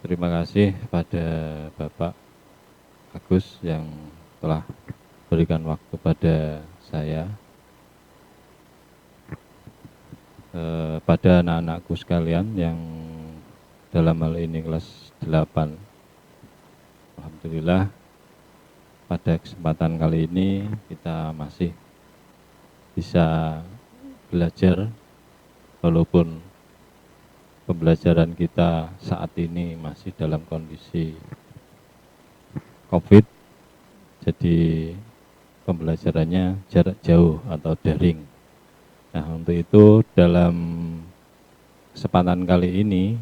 Terima kasih pada Bapak Agus yang telah berikan waktu pada saya. Pada anak-anakku sekalian yang dalam hal ini kelas 8. Alhamdulillah pada kesempatan kali ini kita masih bisa belajar walaupun pembelajaran kita saat ini masih dalam kondisi COVID, jadi pembelajarannya jarak jauh atau daring. Nah, untuk itu dalam kesempatan kali ini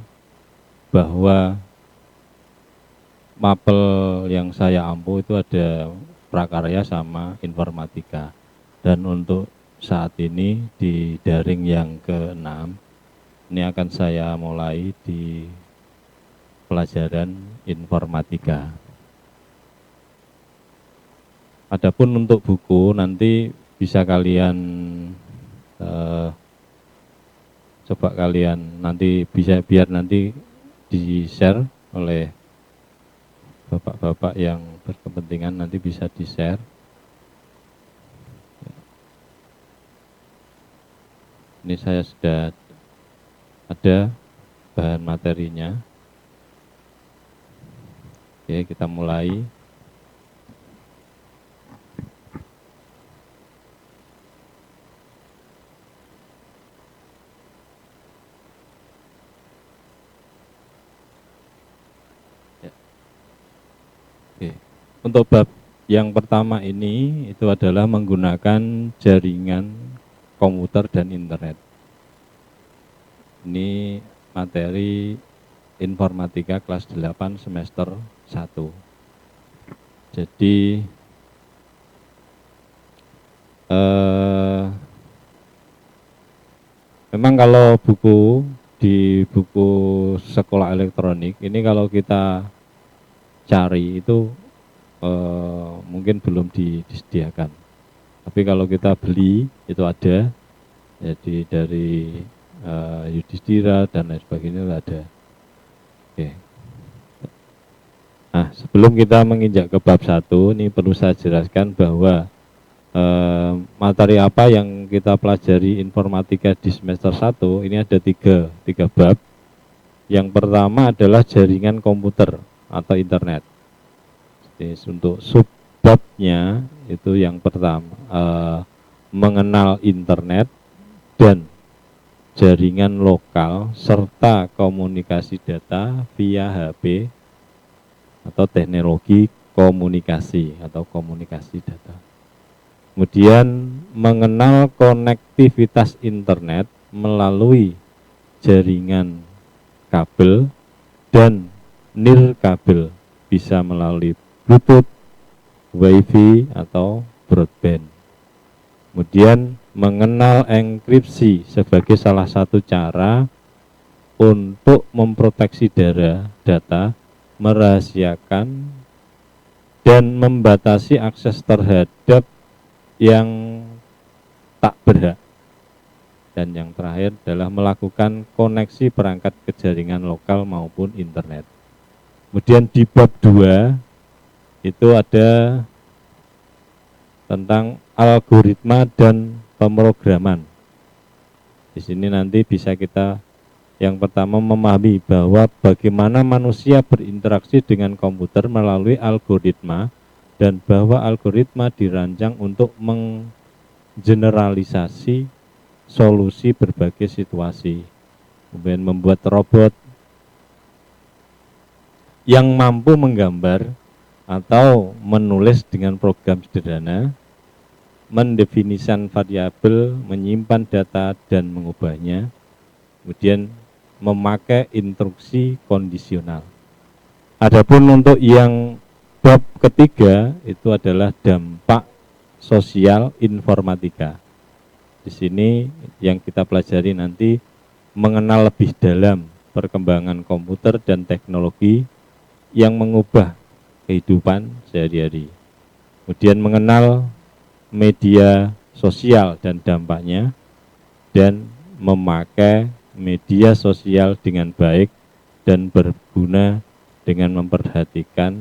bahwa mapel yang saya ampu itu ada prakarya sama informatika. Dan untuk saat ini di daring yang ke-6, ini akan saya mulai di pelajaran informatika. Adapun untuk buku nanti bisa kalian coba kalian nanti bisa biar nanti di-share oleh bapak-bapak yang berkepentingan, nanti bisa di-share. Ini saya sudah ada bahan materinya. Oke, kita mulai. Oke. Untuk bab yang pertama ini itu adalah menggunakan jaringan komputer dan internet. Ini materi informatika kelas 8 semester 1. Jadi memang kalau buku di buku sekolah elektronik ini kalau kita cari itu mungkin belum disediakan. Tapi kalau kita beli itu ada, jadi dari Yudhistira dan lain sebagainya ada. Oke. Nah, sebelum kita menginjak ke bab 1, ini perlu saya jelaskan bahwa materi apa yang kita pelajari informatika di semester 1 ini ada tiga bab. Yang pertama adalah jaringan komputer atau internet. Jadi untuk subbabnya itu yang pertama mengenal internet dan jaringan lokal serta komunikasi data via HP atau teknologi komunikasi atau komunikasi data. Kemudian mengenal konektivitas internet melalui jaringan kabel dan nirkabel, bisa melalui Bluetooth, Wi-Fi atau broadband. Kemudian mengenal enkripsi sebagai salah satu cara untuk memproteksi data, merahasiakan dan membatasi akses terhadap yang tak berhak. Dan yang terakhir adalah melakukan koneksi perangkat ke jaringan lokal maupun internet. Kemudian di bab 2 itu ada tentang algoritma dan pemrograman. Di sini nanti bisa kita yang pertama memahami bahwa bagaimana manusia berinteraksi dengan komputer melalui algoritma dan bahwa algoritma dirancang untuk menggeneralisasi solusi berbagai situasi. Kemudian membuat robot yang mampu menggambar atau menulis dengan program sederhana, mendefinisikan variabel, menyimpan data dan mengubahnya, kemudian memakai instruksi kondisional. Adapun untuk yang bab ketiga itu adalah dampak sosial informatika. Di sini yang kita pelajari nanti mengenal lebih dalam perkembangan komputer dan teknologi yang mengubah kehidupan sehari-hari. Kemudian mengenal media sosial dan dampaknya, dan memakai media sosial dengan baik dan berguna dengan memperhatikan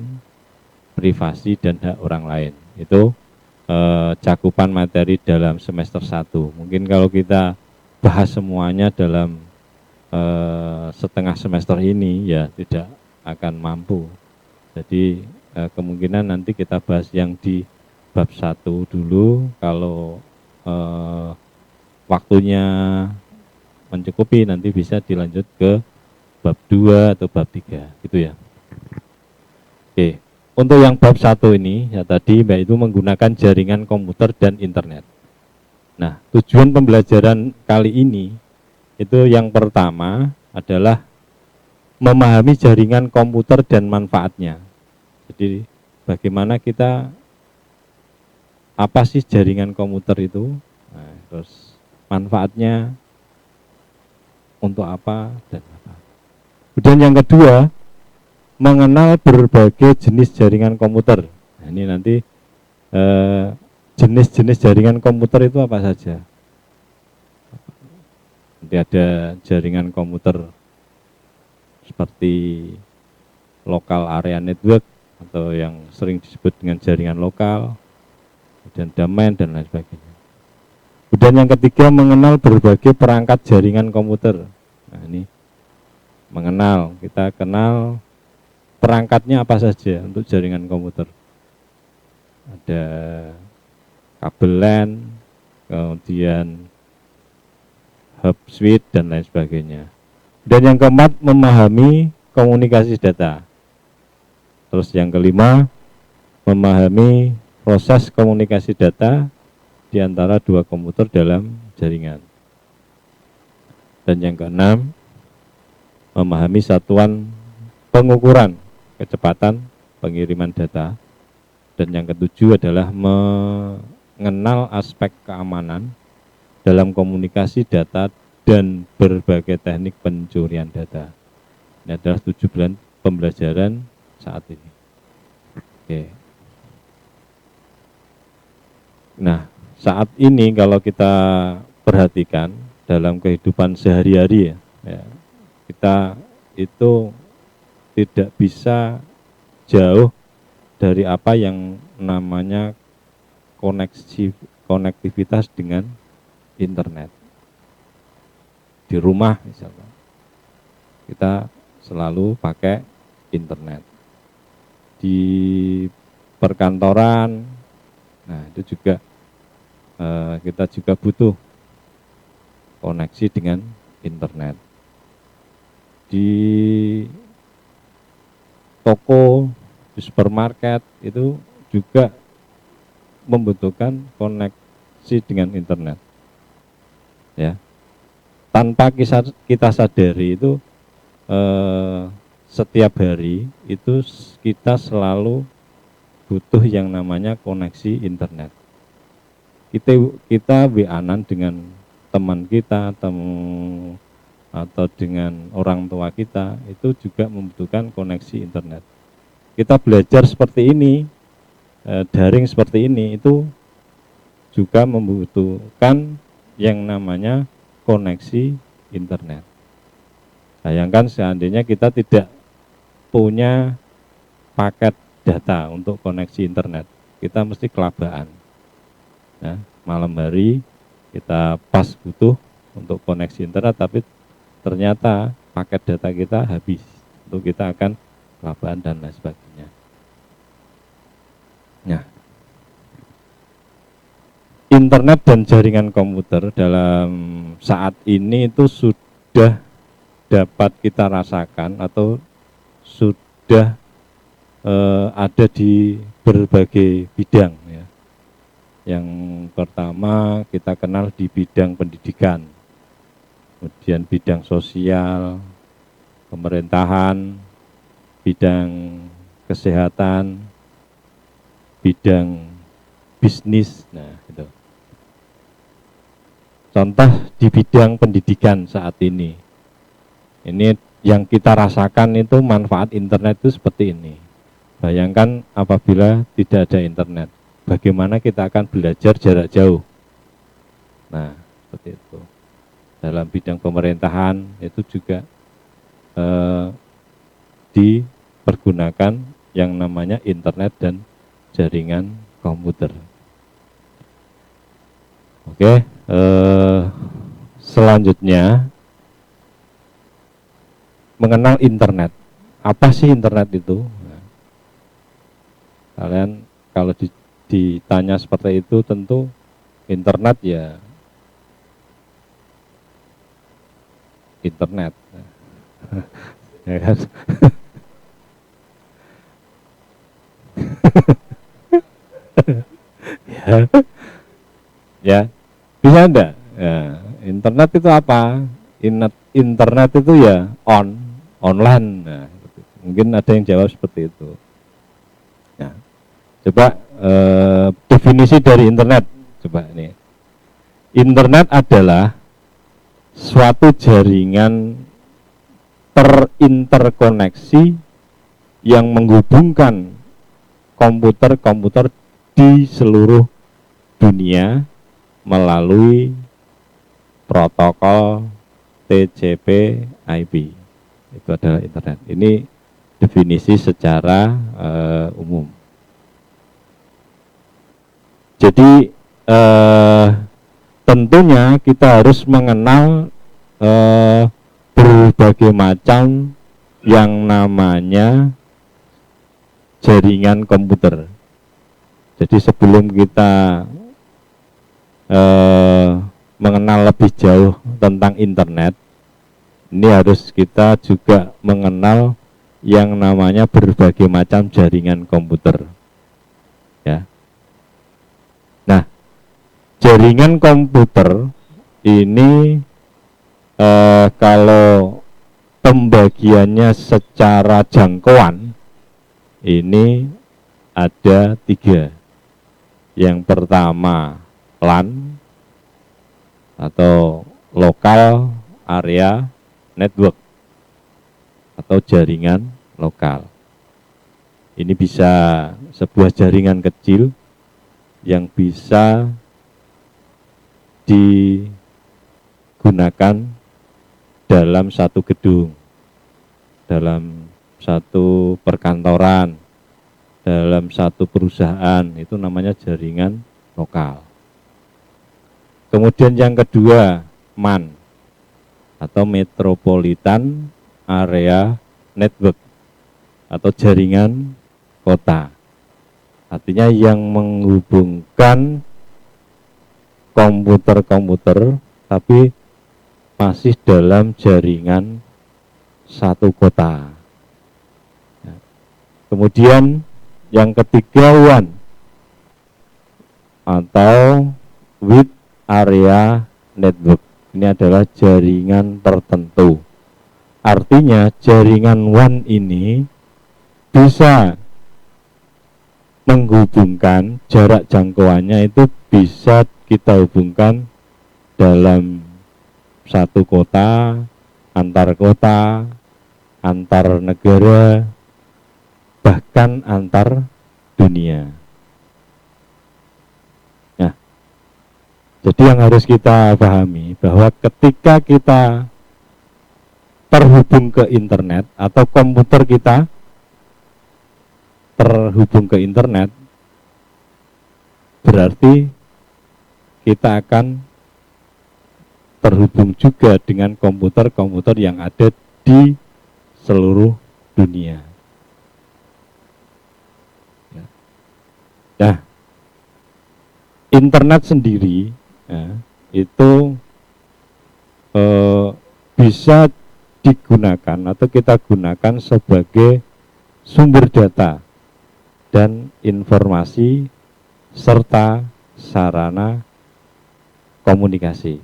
privasi dan hak orang lain. Itu cakupan materi dalam semester 1. Mungkin kalau kita bahas semuanya dalam setengah semester ini ya tidak akan mampu. Jadi kemungkinan nanti kita bahas yang di bab 1 dulu, kalau waktunya mencukupi nanti bisa dilanjut ke bab 2 atau bab 3 gitu ya. Oke, untuk yang bab 1 ini ya tadi yaitu menggunakan jaringan komputer dan internet. Nah, tujuan pembelajaran kali ini itu yang pertama adalah memahami jaringan komputer dan manfaatnya. Jadi bagaimana kita, apa sih jaringan komputer itu, nah, terus manfaatnya untuk apa dan apa. Kemudian yang kedua, mengenal berbagai jenis jaringan komputer. Nah, ini nanti jenis-jenis jaringan komputer itu apa saja. Nanti ada jaringan komputer seperti local area network atau yang sering disebut dengan jaringan lokal, dan domain dan lain sebagainya. Kemudian yang ketiga, mengenal berbagai perangkat jaringan komputer. Nah, ini mengenal, kita kenal perangkatnya apa saja untuk jaringan komputer. Ada kabel LAN, kemudian hub switch dan lain sebagainya. Dan yang keempat, memahami komunikasi data. Terus yang kelima, memahami proses komunikasi data di antara dua komputer dalam jaringan. Dan yang keenam, memahami satuan pengukuran kecepatan pengiriman data. Dan yang ketujuh adalah mengenal aspek keamanan dalam komunikasi data dan berbagai teknik pencurian data. Ini adalah 7 bulan pembelajaran saat ini. Oke. Nah, saat ini kalau kita perhatikan dalam kehidupan sehari-hari ya, kita itu tidak bisa jauh dari apa yang namanya konektivitas dengan internet. Di rumah misalnya, kita selalu pakai internet. Di perkantoran, nah itu juga kita juga butuh koneksi dengan internet. Di toko, di supermarket itu juga membutuhkan koneksi dengan internet. Ya, tanpa kita sadari itu setiap hari itu kita selalu butuh yang namanya koneksi internet. Kita WA-an dengan teman kita, atau dengan orang tua kita, itu juga membutuhkan koneksi internet. Kita belajar seperti ini, daring seperti ini, itu juga membutuhkan yang namanya koneksi internet. Bayangkan seandainya kita tidak punya paket data untuk koneksi internet, kita mesti kelabaan. Nah, malam hari kita pas butuh untuk koneksi internet, tapi ternyata paket data kita habis, untuk kita akan kelabaan dan lain sebagainya. Nah, internet dan jaringan komputer dalam saat ini itu sudah dapat kita rasakan atau sudah ada di berbagai bidang ya. Yang pertama kita kenal di bidang pendidikan, kemudian bidang sosial, pemerintahan, bidang kesehatan, bidang bisnis. Nah, gitu. Contoh di bidang pendidikan saat ini yang kita rasakan itu manfaat internet itu seperti ini. Bayangkan apabila tidak ada internet, bagaimana kita akan belajar jarak jauh. Nah, seperti itu. Dalam bidang pemerintahan itu juga di pergunakan yang namanya internet dan jaringan komputer. Oke, selanjutnya mengenal internet. Apa sih internet itu? Nah, kalian kalau ditanya seperti itu tentu internet ya internet. Ya kan? Ya, bisa enggak? Ya, internet itu apa? Internet itu ya online. Nah, mungkin ada yang jawab seperti itu. Ya, coba definisi dari internet. Coba ini. Internet adalah suatu jaringan terinterkoneksi yang menghubungkan komputer-komputer di seluruh dunia melalui protokol TCP/IP. Itu adalah internet. Ini definisi secara umum. Jadi tentunya kita harus mengenal berbagai macam yang namanya jaringan komputer. Jadi sebelum kita mengenal lebih jauh tentang internet, ini harus kita juga mengenal yang namanya berbagai macam jaringan komputer. Ya. Nah, jaringan komputer ini kalau pembagiannya secara jangkauan ini ada 3. Yang pertama LAN atau Local Area Network atau jaringan lokal. Ini bisa sebuah jaringan kecil yang bisa digunakan dalam satu gedung, dalam satu perkantoran, dalam satu perusahaan, itu namanya jaringan lokal. Kemudian yang kedua, MAN atau Metropolitan Area Network atau jaringan kota. Artinya yang menghubungkan komputer-komputer tapi masih dalam jaringan satu kota. Kemudian yang ketiga WAN atau Wide Area Network. Ini adalah jaringan tertentu. Artinya jaringan WAN ini bisa menghubungkan, jarak jangkauannya itu bisa kita hubungkan dalam satu kota, antar negara, bahkan antar dunia. Nah, jadi yang harus kita pahami bahwa ketika kita terhubung ke internet atau komputer kita terhubung ke internet, berarti kita akan terhubung juga dengan komputer-komputer yang ada di seluruh dunia. Nah, internet sendiri ya, itu bisa digunakan atau kita gunakan sebagai sumber data dan informasi serta sarana komunikasi.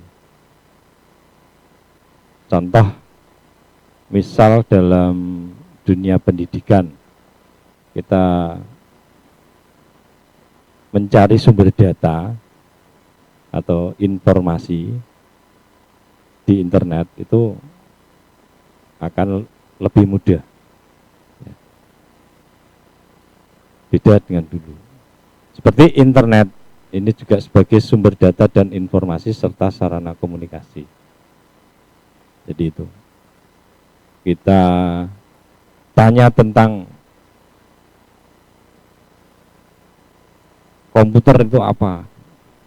Contoh, misal dalam dunia pendidikan, kita mencari sumber data atau informasi di internet itu akan lebih mudah. Beda dengan dulu. Seperti internet, ini juga sebagai sumber data dan informasi serta sarana komunikasi. Jadi itu. Kita tanya tentang komputer itu apa?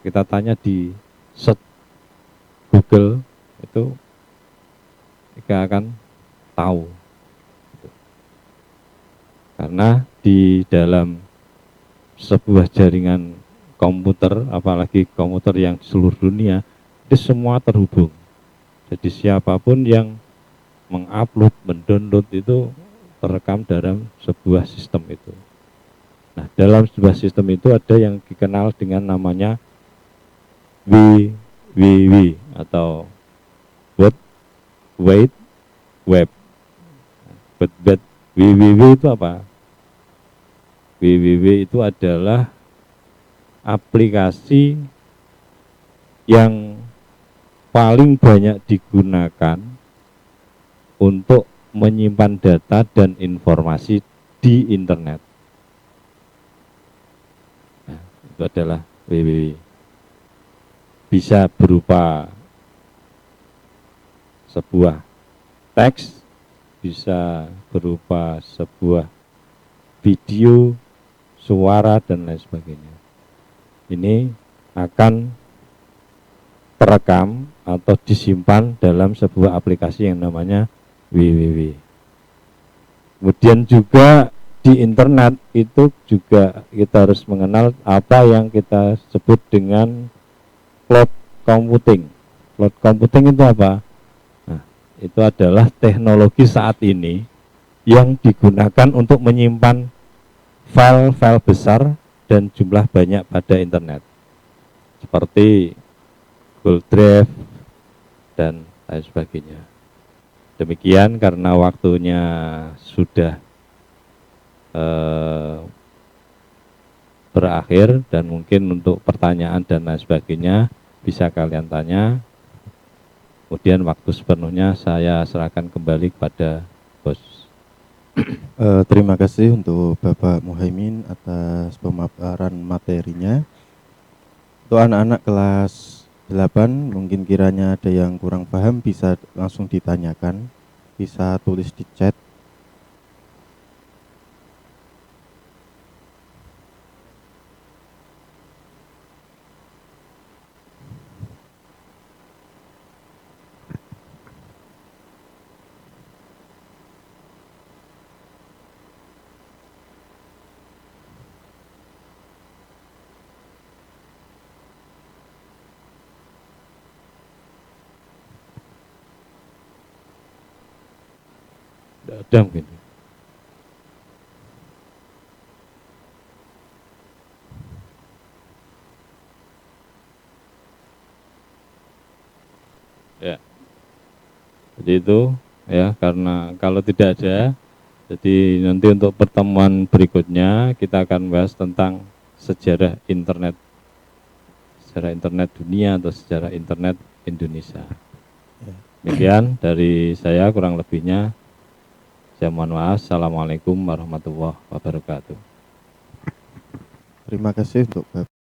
Kita tanya di search Google, itu kita akan tahu. Karena di dalam sebuah jaringan komputer, apalagi komputer yang seluruh dunia, itu semua terhubung. Jadi siapapun yang mengupload, mendownload itu terekam dalam sebuah sistem itu. Nah, dalam sebuah sistem itu ada yang dikenal dengan namanya WWW atau World Wide Web. WWW itu apa? WWW itu adalah aplikasi yang paling banyak digunakan untuk menyimpan data dan informasi di internet. Nah, itu adalah WWW. Bisa berupa sebuah teks, bisa berupa sebuah video, suara, dan lain sebagainya. Ini akan terekam atau disimpan dalam sebuah aplikasi yang namanya WWW. Kemudian juga di internet itu juga kita harus mengenal apa yang kita sebut dengan cloud computing. Cloud computing itu apa? Nah, itu adalah teknologi saat ini yang digunakan untuk menyimpan file-file besar dan jumlah banyak pada internet. Seperti Google Drive dan lain sebagainya. Demikian karena waktunya sudah berakhir dan mungkin untuk pertanyaan dan lain sebagainya bisa kalian tanya. Kemudian waktu sepenuhnya saya serahkan kembali kepada bos. Terima kasih untuk Bapak Muhaimin atas pemaparan materinya. Untuk anak-anak kelas 8 mungkin kiranya ada yang kurang paham bisa langsung ditanyakan, bisa tulis di chat. Tidak ada mungkin. Ya. Jadi itu ya, karena kalau tidak ada, jadi nanti untuk pertemuan berikutnya kita akan bahas tentang sejarah internet dunia atau sejarah internet Indonesia. Demikian dari saya, kurang lebihnya saya mohon maaf. Assalamualaikum warahmatullahi wabarakatuh. Terima kasih untuk Bapak.